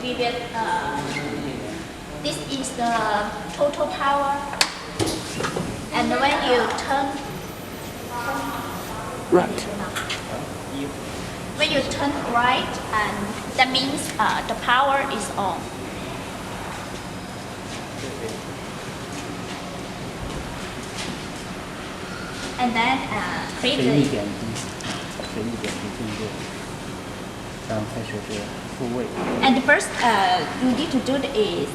previous, this is the total power. And when you turn right. When you turn right, and that means the power is on. And then create 水一 the 点低，水一点低进入，然后开始是复位。 and first you need to do is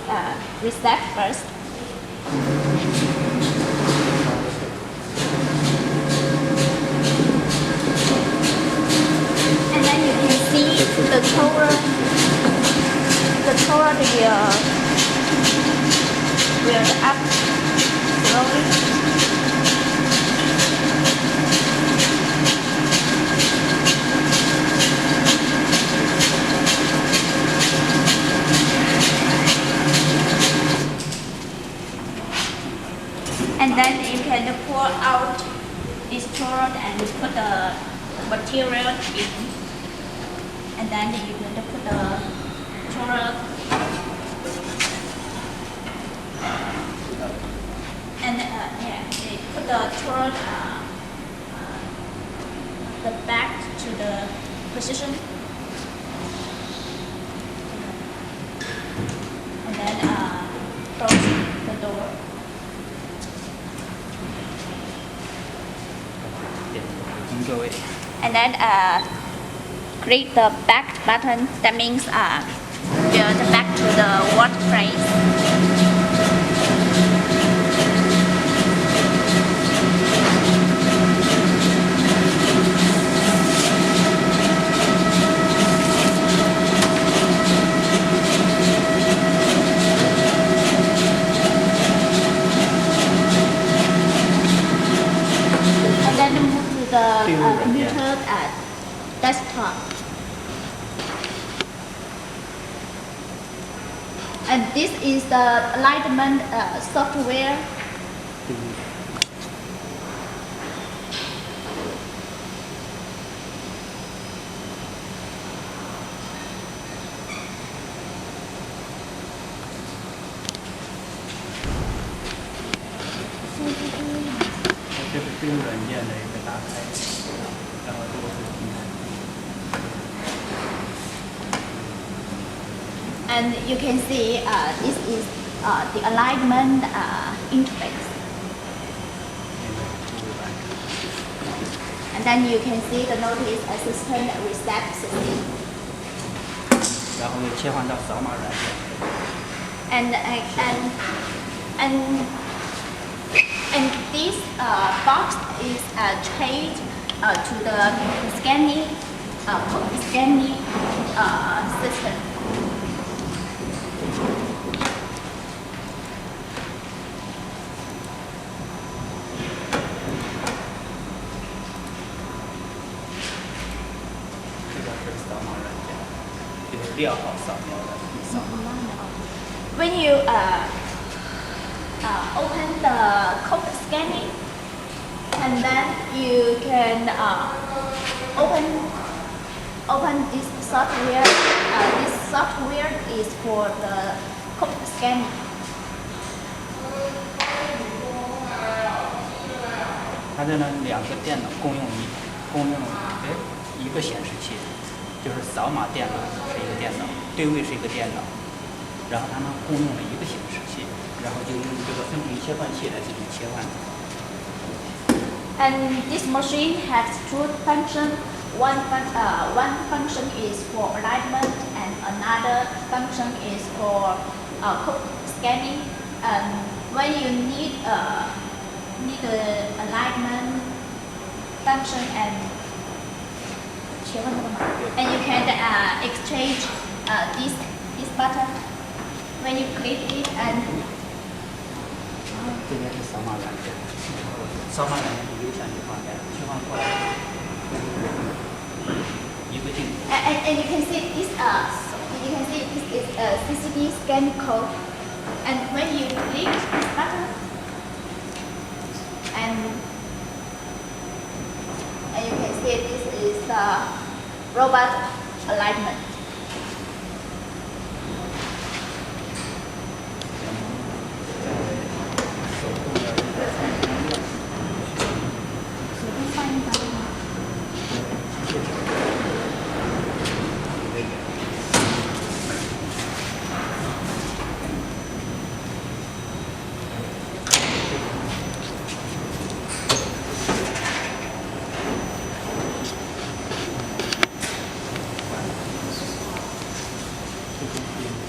reset first. And then you can see the tower will up slowly. And then you can pour out this turret and put the material in. And then you can put the turret and you put the turret the back to the position. And then close the door. 各位。 And then click the back button. That means build back to the water place. And then move to the computer desktop. And this is the alignment software. And you can see this is the alignment interface. And then you can see the notice assistant reset system. 然后又切换到扫码软件。 And this box is changed to the scanning system. When you open the code scanning, and then you can open this software. This software is for the code scanning. 它这呢两个电脑共用一个显示器，就是扫码电脑是一个电脑，对位是一个电脑，然后它们共用了一个显示器，然后就用这个分屏切换器来进行切换。 And this machine has two functions. One function is for alignment, and another function is for code scanning. And when you need the alignment function and you can exchange this button when you click it and. 这边是扫码软件，扫码软件是优先切换的，切换过来一个镜头。And you can see this is a CCD scan code. And when you click this button, and you can see this is the robot alignment.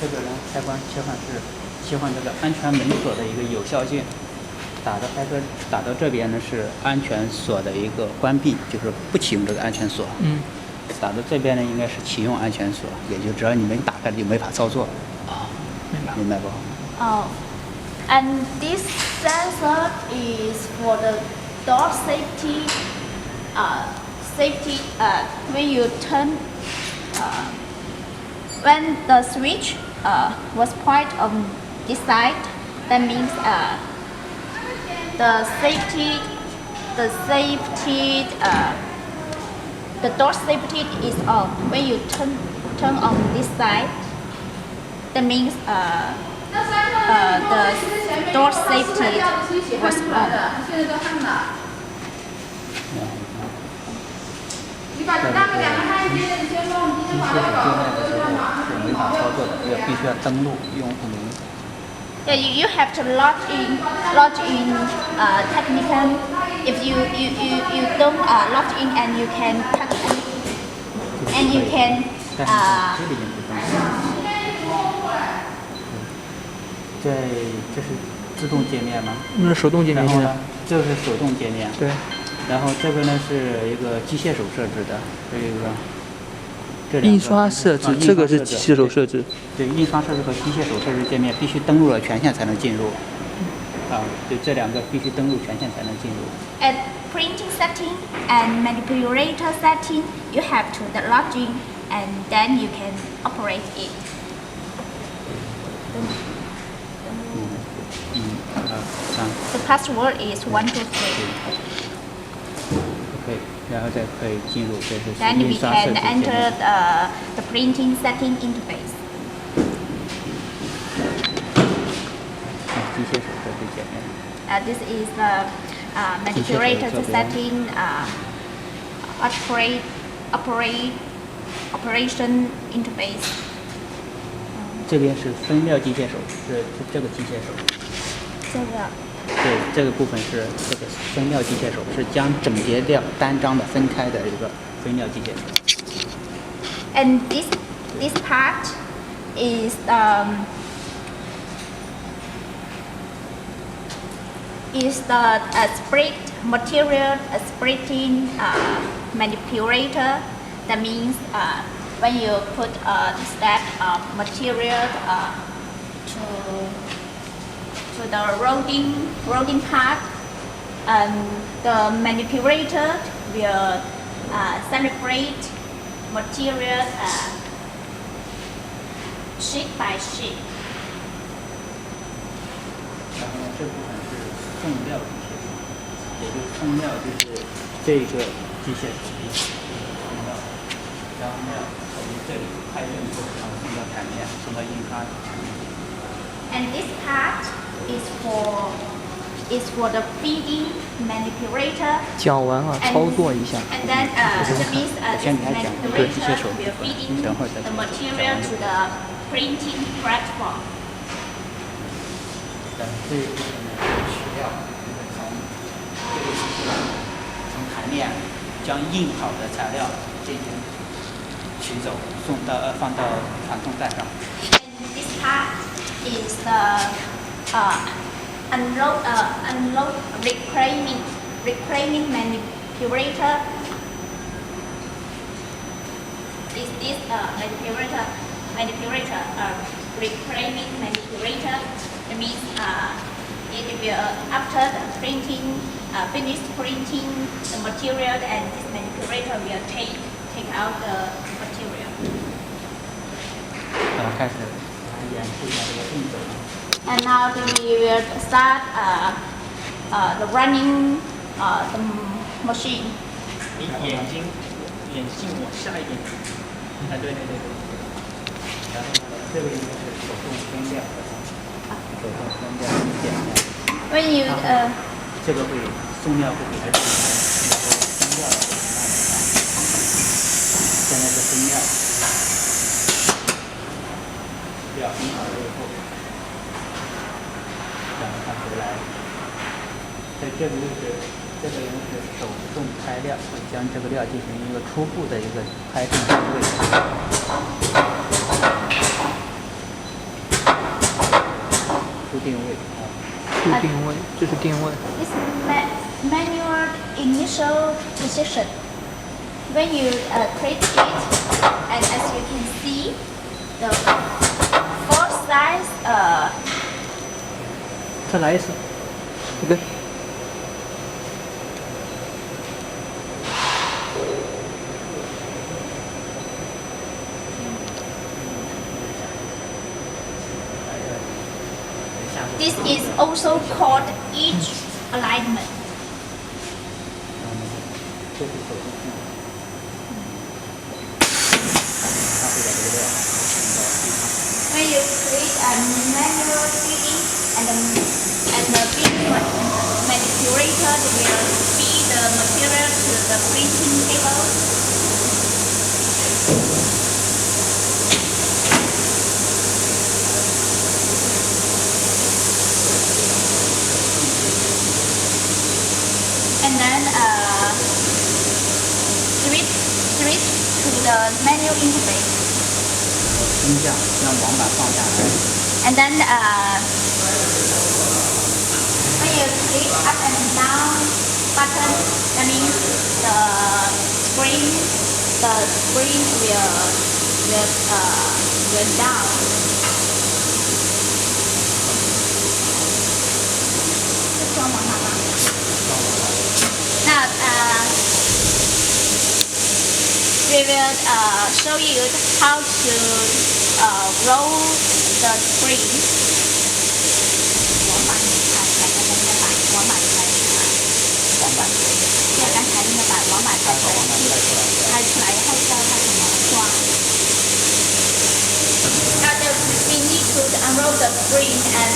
这个呢，开关切换是切换这个安全门锁的一个有效性。打到这边呢是安全锁的一个关闭，就是不启用这个安全锁。打到这边呢应该是启用安全锁，也就只要你没打开就没法操作。明白不？Oh, and this sensor is for the door safety. When you turn, when the switch was pointed on this side, that means the door safety is on. When you turn on this side, that means the door safety was on. 你把这两个焊接的先弄，机械手进来的时候是没法操作的，要必须要登录用户名。Yeah, you have to log in technical. If you don't log in and you can touch and you can 这是自动界面吗？那是手动界面。然后呢，这是手动界面。对。然后这个呢是一个机械手设置的，印刷设置，这个是机械手设置。对，印刷设置和机械手设置界面必须登录了权限才能进入。对，这两个必须登录权限才能进入。At printing setting and manipulator setting, you have to log in and then you can operate it. The password is 123. Okay, 然后再可以进入这是 Then we 印刷设 can 置界 enter 面。the printing setting interface. 机械手设置界面。This is the manipulator setting operation interface. 这边是分料机械手，是这个机械手。这个。对，这个部分是这个分料机械手，是将整节料单张的分开的一个分料机械手。And this part is the split material splitting manipulator. That means when you put a stack of material to the rolling part, and the manipulator will separate material sheet by sheet. 然后呢，这部分是送料机械手，也就是送料就是这个机械手送料，将料从这里拍运过程送到台面，送到印刷台面。And this part is for the feeding manipulator. 讲完了，操作一下。And then that means this manipulator will feeding the material to the printing platform. 这一部分呢是取料，从台面将印好的材料进行取走，放到传送带上。And this part is the unload reclaiming manipulator. Is this manipulator reclaiming manipulator? It means it will after the printing, finished printing the material, and this manipulator will take out the material. 开始演示一下这个动作。And now we will start the running the machine. 眼镜往下一点。对。然后这个应该是手动分料。When you 这个会送料会比它简单，然后分料会慢一点。现在是分料，料分好了以后，然后它回来，在这个位置，这个应该是手动拍料，会将这个料进行一个初步的一个拍正位置。定位。触定位，这是定位。This manual initial position. When you click it, and as you can see, the four sides 再来一次，这个 This is also called each alignment. 这是手机控。它会把这个料放到 When you click a manual feeding and the feeding manipulator will feed the material to the printing table. And then switch to the manual interface. 升降，让网板放下来。And then when you click up and down button, that means the spring will down. 是双网板吗？那we will show you how to roll the spring. 网板来刚才那个网板网板。对，刚才那个网板开出来以后知道它怎么抓。Now we need to unroll the spring and